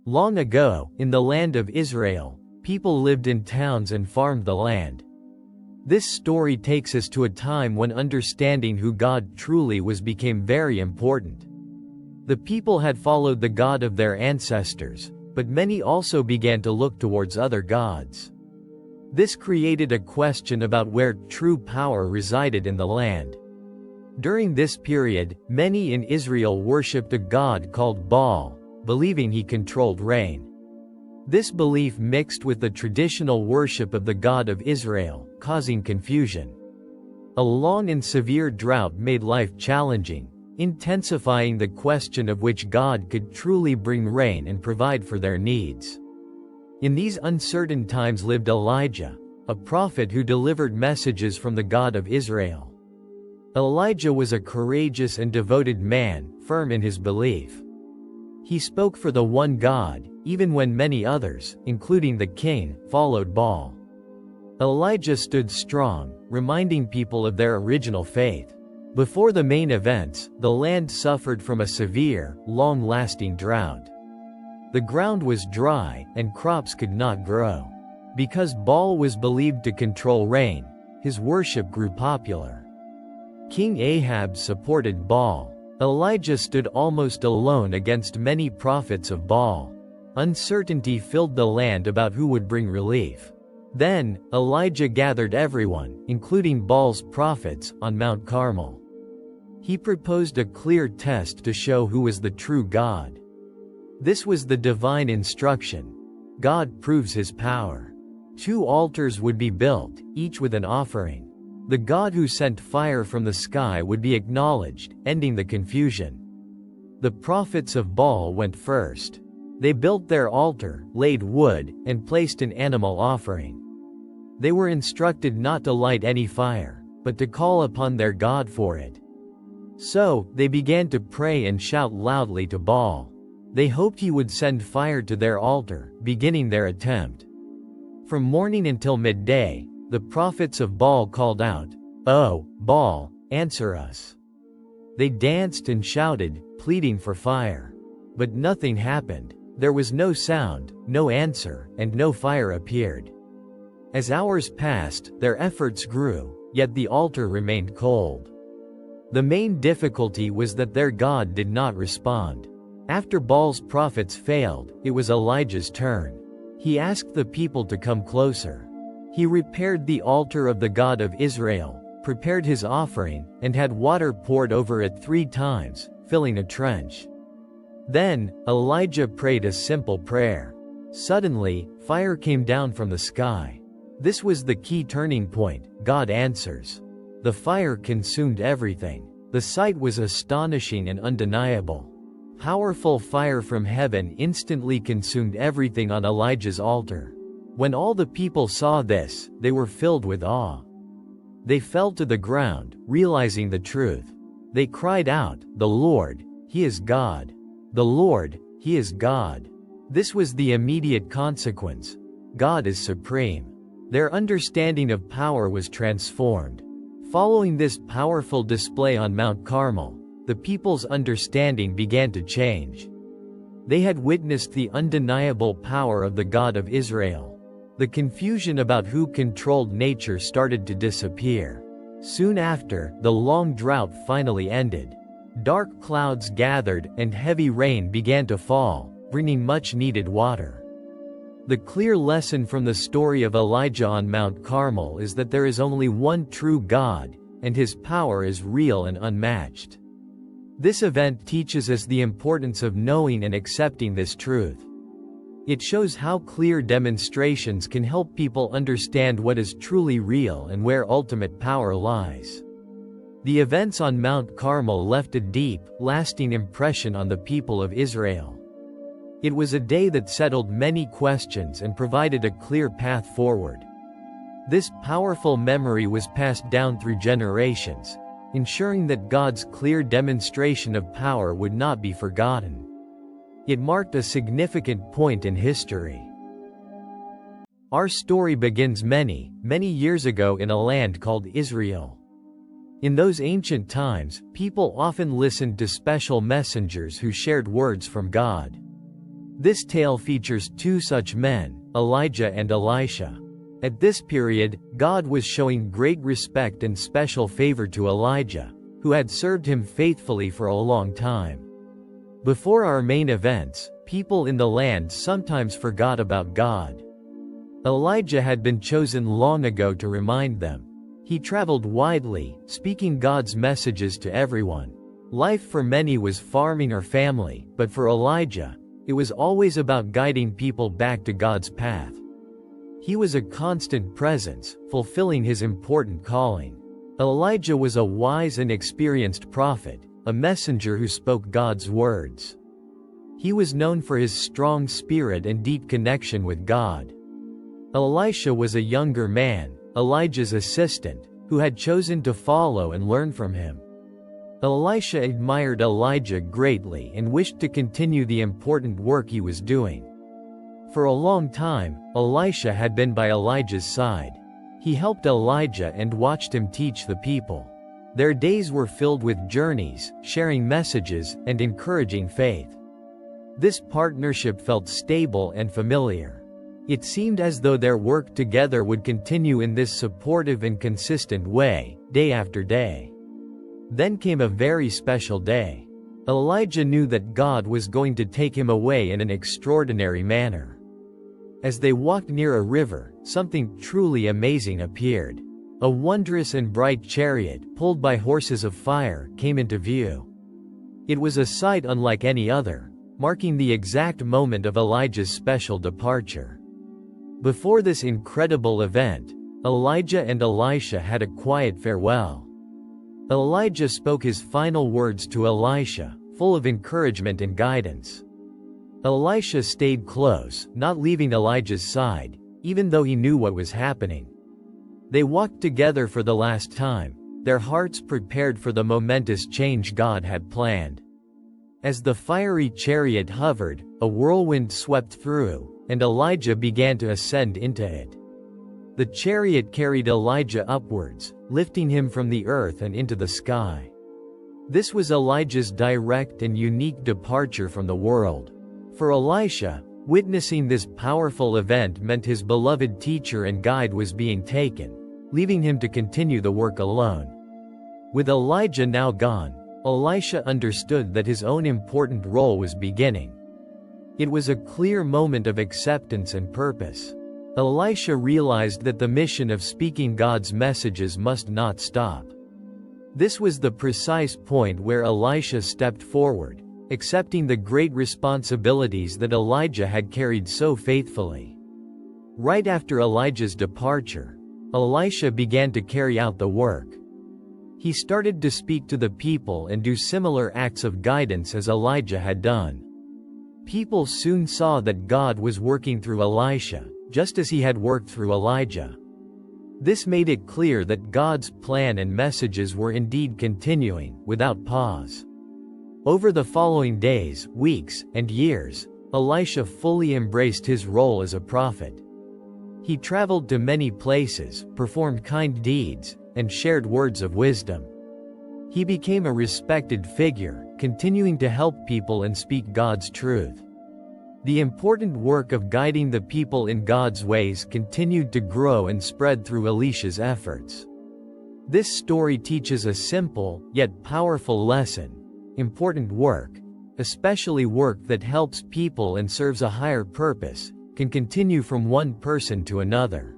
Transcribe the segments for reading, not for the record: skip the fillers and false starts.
Long ago, in the land of Israel, people lived in towns and farmed the land. This story takes us to a time when understanding who God truly was became very important. The people had followed the God of their ancestors, but many also began to look towards other gods. This created a question about where true power resided in the land. During this period, many in Israel worshipped a god called Baal, believing he controlled rain. This belief mixed with the traditional worship of the God of Israel, causing confusion. A long and severe drought made life challenging, intensifying the question of which God could truly bring rain and provide for their needs. In these uncertain times lived Elijah, a prophet who delivered messages from the God of Israel. Elijah was a courageous and devoted man, firm in his belief. He spoke for the one God, even when many others, including the king, followed Baal. Elijah stood strong, reminding people of their original faith. Before the main events, the land suffered from a severe, long-lasting drought. The ground was dry, and crops could not grow. Because Baal was believed to control rain, his worship grew popular. King Ahab supported Baal. Elijah stood almost alone against many prophets of Baal. Uncertainty filled the land about who would bring relief. Then, Elijah gathered everyone, including Baal's prophets, on Mount Carmel. He proposed a clear test to show who was the true God. This was the divine instruction. God proves his power. 2 altars would be built, each with an offering. The God who sent fire from the sky would be acknowledged, ending the confusion. The prophets of Baal went first. They built their altar, laid wood, and placed an animal offering. They were instructed not to light any fire, but to call upon their God for it. So, they began to pray and shout loudly to Baal. They hoped he would send fire to their altar, beginning their attempt. From morning until midday, the prophets of Baal called out, "Oh, Baal, answer us." They danced and shouted, pleading for fire. But nothing happened. There was no sound, no answer, and no fire appeared. As hours passed, their efforts grew, yet the altar remained cold. The main difficulty was that their God did not respond. After Baal's prophets failed, it was Elijah's turn. He asked the people to come closer. He repaired the altar of the God of Israel, prepared his offering, and had water poured over it 3 times, filling a trench. Then, Elijah prayed a simple prayer. Suddenly, fire came down from the sky. This was the key turning point. God answers. The fire consumed everything. The sight was astonishing and undeniable. Powerful fire from heaven instantly consumed everything on Elijah's altar. When all the people saw this, they were filled with awe. They fell to the ground, realizing the truth. They cried out, "The Lord, He is God. The Lord, He is God." This was the immediate consequence. God is supreme. Their understanding of power was transformed. Following this powerful display on Mount Carmel, the people's understanding began to change. They had witnessed the undeniable power of the God of Israel. The confusion about who controlled nature started to disappear. Soon after, the long drought finally ended. Dark clouds gathered, and heavy rain began to fall, bringing much-needed water. The clear lesson from the story of Elijah on Mount Carmel is that there is only one true God, and his power is real and unmatched. This event teaches us the importance of knowing and accepting this truth. It shows how clear demonstrations can help people understand what is truly real and where ultimate power lies. The events on Mount Carmel left a deep, lasting impression on the people of Israel. It was a day that settled many questions and provided a clear path forward. This powerful memory was passed down through generations, ensuring that God's clear demonstration of power would not be forgotten. It marked a significant point in history. Our story begins many, many years ago in a land called Israel. In those ancient times, people often listened to special messengers who shared words from God. This tale features two such men, Elijah and Elisha. At this period, God was showing great respect and special favor to Elijah, who had served him faithfully for a long time. Before our main events, people in the land sometimes forgot about God. Elijah had been chosen long ago to remind them. He traveled widely, speaking God's messages to everyone. Life for many was farming or family, but for Elijah, it was always about guiding people back to God's path. He was a constant presence, fulfilling his important calling. Elijah was a wise and experienced prophet, a messenger who spoke God's words. He was known for his strong spirit and deep connection with God. Elisha was a younger man, Elijah's assistant, who had chosen to follow and learn from him. Elisha admired Elijah greatly and wished to continue the important work he was doing. For a long time, Elisha had been by Elijah's side. He helped Elijah and watched him teach the people. Their days were filled with journeys, sharing messages, and encouraging faith. This partnership felt stable and familiar. It seemed as though their work together would continue in this supportive and consistent way, day after day. Then came a very special day. Elijah knew that God was going to take him away in an extraordinary manner. As they walked near a river, something truly amazing appeared. A wondrous and bright chariot, pulled by horses of fire, came into view. It was a sight unlike any other, marking the exact moment of Elijah's special departure. Before this incredible event, Elijah and Elisha had a quiet farewell. Elijah spoke his final words to Elisha, full of encouragement and guidance. Elisha stayed close, not leaving Elijah's side, even though he knew what was happening. They walked together for the last time, their hearts prepared for the momentous change God had planned. As the fiery chariot hovered, a whirlwind swept through, and Elijah began to ascend into it. The chariot carried Elijah upwards, lifting him from the earth and into the sky. This was Elijah's direct and unique departure from the world. For Elisha, witnessing this powerful event meant his beloved teacher and guide was being taken, leaving him to continue the work alone. With Elijah now gone, Elisha understood that his own important role was beginning. It was a clear moment of acceptance and purpose. Elisha realized that the mission of speaking God's messages must not stop. This was the precise point where Elisha stepped forward, accepting the great responsibilities that Elijah had carried so faithfully. Right after Elijah's departure, Elisha began to carry out the work. He started to speak to the people and do similar acts of guidance as Elijah had done. People soon saw that God was working through Elisha, just as he had worked through Elijah. This made it clear that God's plan and messages were indeed continuing, without pause. Over the following days, weeks, and years, Elisha fully embraced his role as a prophet. He traveled to many places, performed kind deeds, and shared words of wisdom. He became a respected figure, continuing to help people and speak God's truth. The important work of guiding the people in God's ways continued to grow and spread through Elisha's efforts. This story teaches a simple, yet powerful lesson. Important work, especially work that helps people and serves a higher purpose, can continue from one person to another.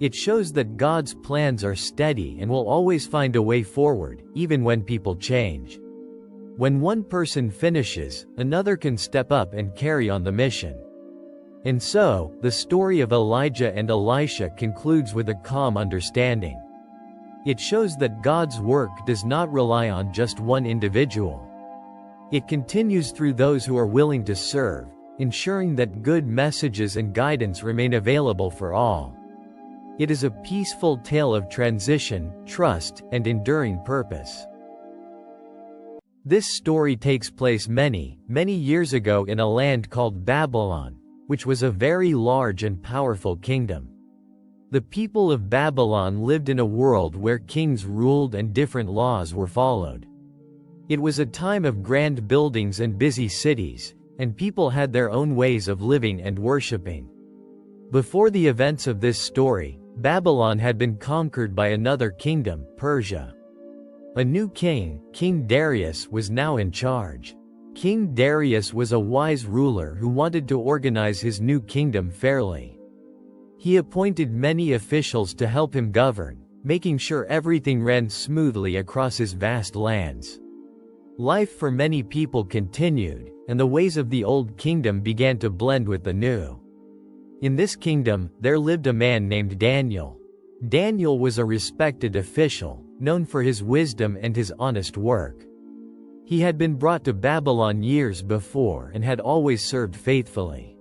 It shows that God's plans are steady and will always find a way forward, even when people change. When one person finishes, another can step up and carry on the mission. And so, the story of Elijah and Elisha concludes with a calm understanding. It shows that God's work does not rely on just one individual. It continues through those who are willing to serve, ensuring that good messages and guidance remain available for all. It is a peaceful tale of transition, trust, and enduring purpose. This story takes place many years ago in a land called Babylon, which was a very large and powerful kingdom. The people of Babylon lived in a world where kings ruled and different laws were followed. It was a time of grand buildings and busy cities, and people had their own ways of living and worshipping. Before the events of this story, Babylon had been conquered by another kingdom, Persia. A new king, King Darius, was now in charge. King Darius was a wise ruler who wanted to organize his new kingdom fairly. He appointed many officials to help him govern, making sure everything ran smoothly across his vast lands. Life for many people continued, and the ways of the old kingdom began to blend with the new. In this kingdom, there lived a man named Daniel. Daniel was a respected official, known for his wisdom and his honest work. He had been brought to Babylon years before and had always served faithfully.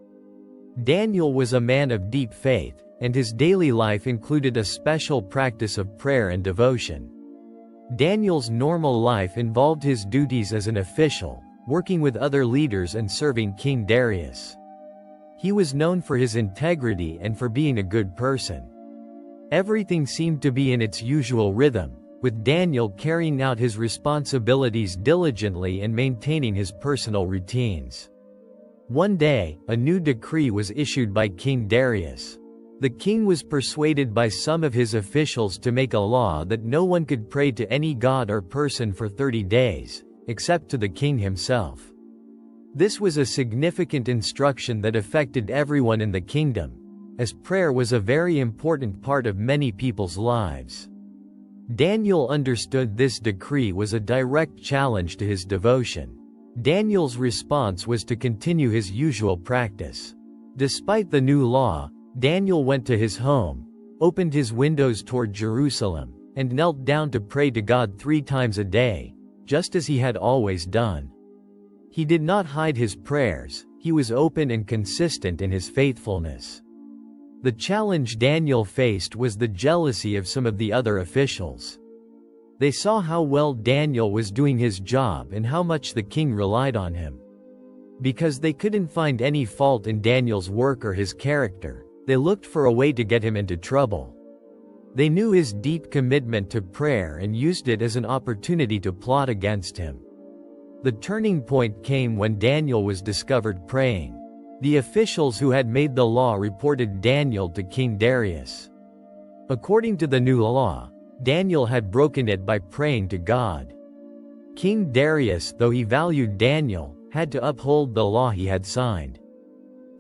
Daniel was a man of deep faith, and his daily life included a special practice of prayer and devotion. Daniel's normal life involved his duties as an official, working with other leaders and serving King Darius. He was known for his integrity and for being a good person. Everything seemed to be in its usual rhythm, with Daniel carrying out his responsibilities diligently and maintaining his personal routines. One day, a new decree was issued by King Darius. The king was persuaded by some of his officials to make a law that no one could pray to any god or person for 30 days, except to the king himself. This was a significant instruction that affected everyone in the kingdom, as prayer was a very important part of many people's lives. Daniel understood this decree was a direct challenge to his devotion. Daniel's response was to continue his usual practice. Despite the new law, Daniel went to his home, opened his windows toward Jerusalem, and knelt down to pray to God 3 times a day, just as he had always done. He did not hide his prayers, he was open and consistent in his faithfulness. The challenge Daniel faced was the jealousy of some of the other officials. They saw how well Daniel was doing his job and how much the king relied on him. Because they couldn't find any fault in Daniel's work or his character, they looked for a way to get him into trouble. They knew his deep commitment to prayer and used it as an opportunity to plot against him. The turning point came when Daniel was discovered praying. The officials who had made the law reported Daniel to King Darius. According to the new law, Daniel had broken it by praying to God. King Darius, though he valued Daniel, had to uphold the law he had signed.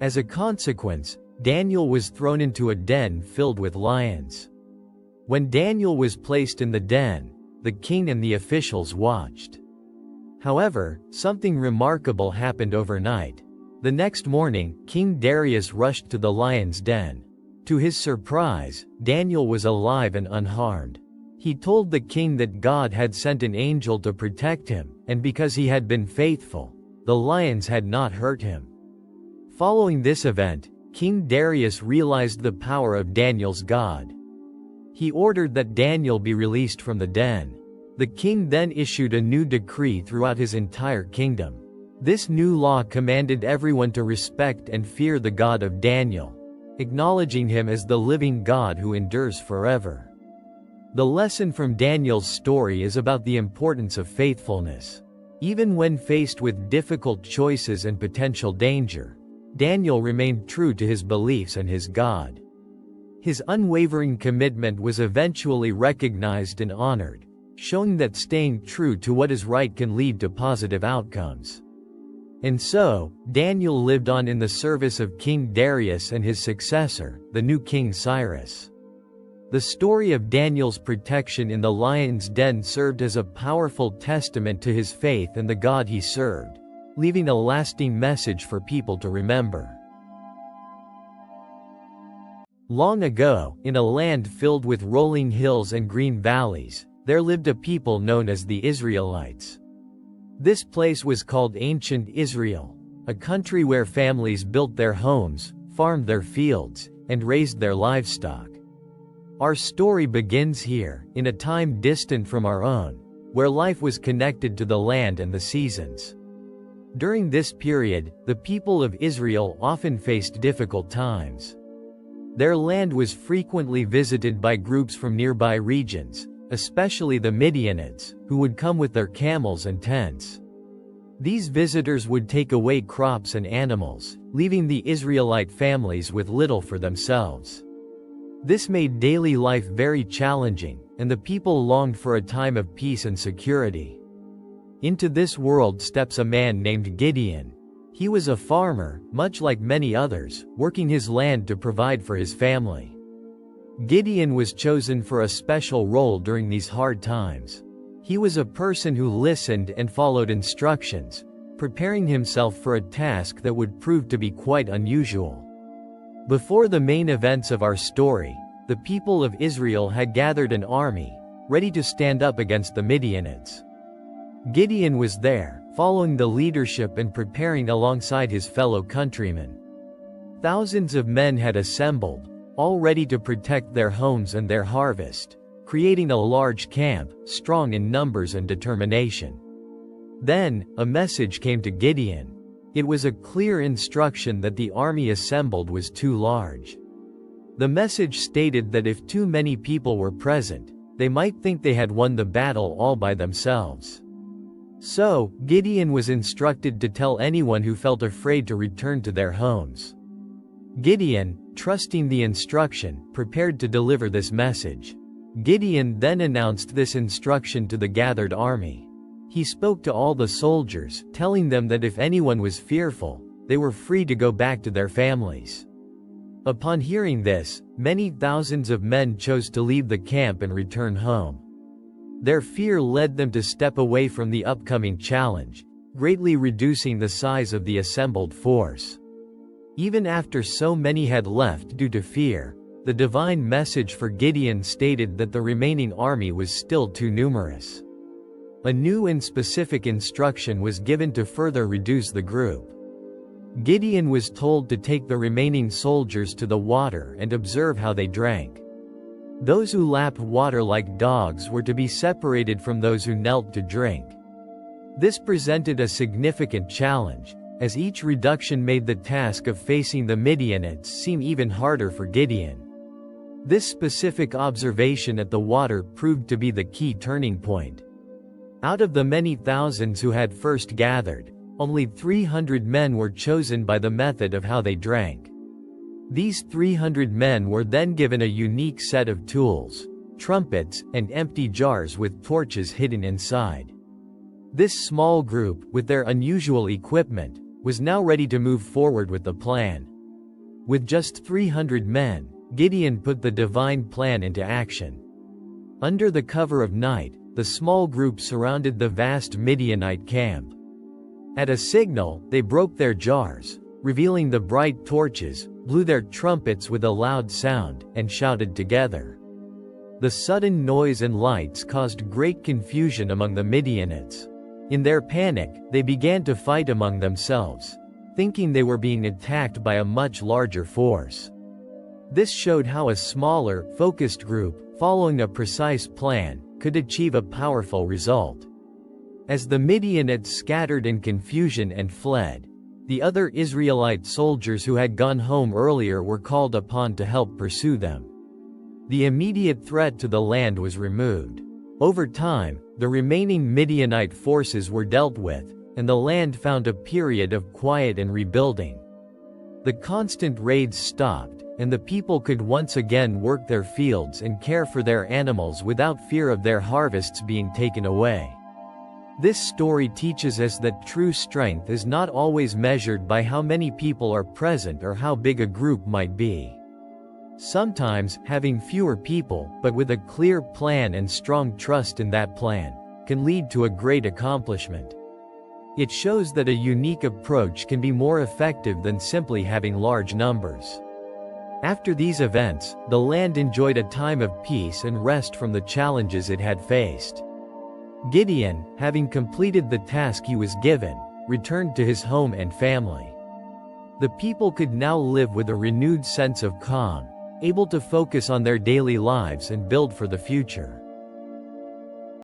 As a consequence, Daniel was thrown into a den filled with lions. When Daniel was placed in the den, the king and the officials watched. However, something remarkable happened overnight. The next morning, King Darius rushed to the lion's den. To his surprise, Daniel was alive and unharmed. He told the king that God had sent an angel to protect him, and because he had been faithful, the lions had not hurt him. Following this event, King Darius realized the power of Daniel's God. He ordered that Daniel be released from the den. The king then issued a new decree throughout his entire kingdom. This new law commanded everyone to respect and fear the God of Daniel, acknowledging him as the living God who endures forever. The lesson from Daniel's story is about the importance of faithfulness. Even when faced with difficult choices and potential danger, Daniel remained true to his beliefs and his God. His unwavering commitment was eventually recognized and honored, showing that staying true to what is right can lead to positive outcomes. And so, Daniel lived on in the service of King Darius and his successor, the new King Cyrus. The story of Daniel's protection in the lion's den served as a powerful testament to his faith and the God he served, leaving a lasting message for people to remember. Long ago, in a land filled with rolling hills and green valleys, there lived a people known as the Israelites. This place was called Ancient Israel, a country where families built their homes, farmed their fields, and raised their livestock. Our story begins here, in a time distant from our own, where life was connected to the land and the seasons. During this period, the people of Israel often faced difficult times. Their land was frequently visited by groups from nearby regions, especially the Midianites, who would come with their camels and tents. These visitors would take away crops and animals, leaving the Israelite families with little for themselves. This made daily life very challenging, and the people longed for a time of peace and security. Into this world steps a man named Gideon. He was a farmer, much like many others, working his land to provide for his family. Gideon was chosen for a special role during these hard times. He was a person who listened and followed instructions, preparing himself for a task that would prove to be quite unusual. Before the main events of our story, the people of Israel had gathered an army, ready to stand up against the Midianites. Gideon was there, following the leadership and preparing alongside his fellow countrymen. Thousands of men had assembled, all ready to protect their homes and their harvest, creating a large camp, strong in numbers and determination. Then, a message came to Gideon. It was a clear instruction that the army assembled was too large. The message stated that if too many people were present, they might think they had won the battle all by themselves. So, Gideon was instructed to tell anyone who felt afraid to return to their homes. Gideon, trusting the instruction, prepared to deliver this message. Gideon then announced this instruction to the gathered army. He spoke to all the soldiers, telling them that if anyone was fearful, they were free to go back to their families. Upon hearing this, many thousands of men chose to leave the camp and return home. Their fear led them to step away from the upcoming challenge, greatly reducing the size of the assembled force. Even after so many had left due to fear, the divine message for Gideon stated that the remaining army was still too numerous. A new and specific instruction was given to further reduce the group. Gideon was told to take the remaining soldiers to the water and observe how they drank. Those who lapped water like dogs were to be separated from those who knelt to drink. This presented a significant challenge, as each reduction made the task of facing the Midianites seem even harder for Gideon. This specific observation at the water proved to be the key turning point. Out of the many thousands who had first gathered, only 300 men were chosen by the method of how they drank. These 300 men were then given a unique set of tools, trumpets, and empty jars with torches hidden inside. This small group, with their unusual equipment, was now ready to move forward with the plan. With just 300 men, Gideon put the divine plan into action. Under the cover of night, the small group surrounded the vast Midianite camp. At a signal, they broke their jars, revealing the bright torches, blew their trumpets with a loud sound, and shouted together. The sudden noise and lights caused great confusion among the Midianites. In their panic, they began to fight among themselves, thinking they were being attacked by a much larger force. This showed how a smaller, focused group, following a precise plan, could achieve a powerful result. As the Midianites scattered in confusion and fled, the other Israelite soldiers who had gone home earlier were called upon to help pursue them. The immediate threat to the land was removed. Over time, the remaining Midianite forces were dealt with, and the land found a period of quiet and rebuilding. The constant raids stopped, and the people could once again work their fields and care for their animals without fear of their harvests being taken away. This story teaches us that true strength is not always measured by how many people are present or how big a group might be. Sometimes, having fewer people, but with a clear plan and strong trust in that plan, can lead to a great accomplishment. It shows that a unique approach can be more effective than simply having large numbers. After these events, the land enjoyed a time of peace and rest from the challenges it had faced. Gideon, having completed the task he was given, returned to his home and family. The people could now live with a renewed sense of calm, able to focus on their daily lives and build for the future.